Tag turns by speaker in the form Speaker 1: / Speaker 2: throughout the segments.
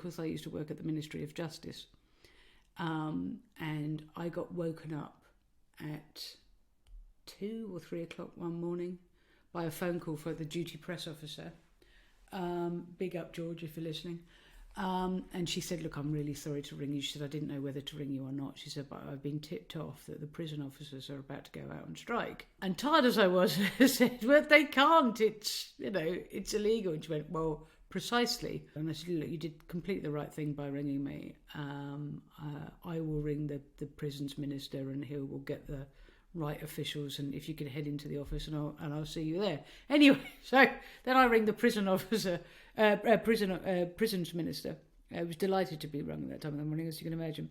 Speaker 1: because I used to work at the Ministry of Justice. And I got woken up at 2 or 3 o'clock one morning by a phone call for the duty press officer. Big up, George, if you're listening. And she said, look, I'm really sorry to ring you. She said, I didn't know whether to ring you or not. She said, but I've been tipped off that the prison officers are about to go out on strike. And tired as I was, I said, well, they can't. It's, it's illegal. And she went, well, precisely. And I said, look, you did completely the right thing by ringing me. I will ring the prison's minister and he will get the right officials, and if you could head into the office and I'll see you there. Anyway, so then I ring the prison officer, prisons minister. I was delighted to be rung at that time of the morning, as you can imagine.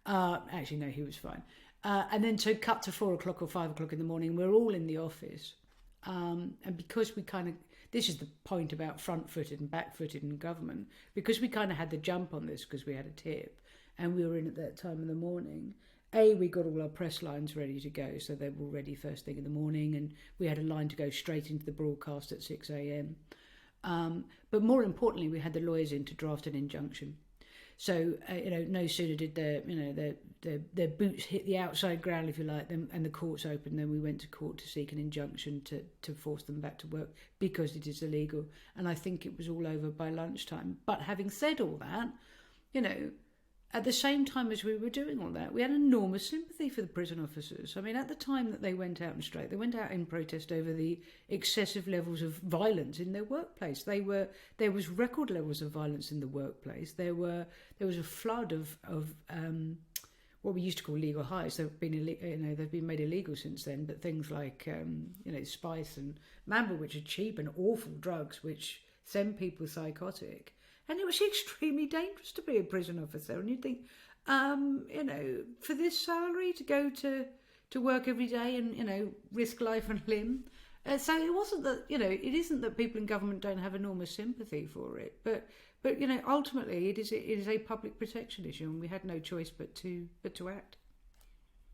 Speaker 1: Actually, no, he was fine. And then so cut to 4 o'clock or 5 o'clock in the morning, we're all in the office. And because we kind of, this is the point about front-footed and back-footed in government, because we kind of had the jump on this because we had a tip and we were in at that time of the morning. We got all our press lines ready to go, so they were ready first thing in the morning, and we had a line to go straight into the broadcast at 6 a.m. But more importantly, we had the lawyers in to draft an injunction. So, no sooner did their boots hit the outside ground, if you like, and the courts opened, then we went to court to seek an injunction to force them back to work because it is illegal. And I think it was all over by lunchtime. But having said all that, at the same time as we were doing all that, we had enormous sympathy for the prison officers. I mean, at the time that they went out on strike, they went out in protest over the excessive levels of violence in their workplace. There was record levels of violence in the workplace. There was a flood of what we used to call legal highs. They've been made illegal since then. But things like spice and Mamba, which are cheap and awful drugs, which send people psychotic. And it was extremely dangerous to be a prison officer. And you'd think, for this salary to go to work every day and, risk life and limb. So it wasn't that, it isn't that people in government don't have enormous sympathy for it. But ultimately it is a public protection issue, and we had no choice but to act.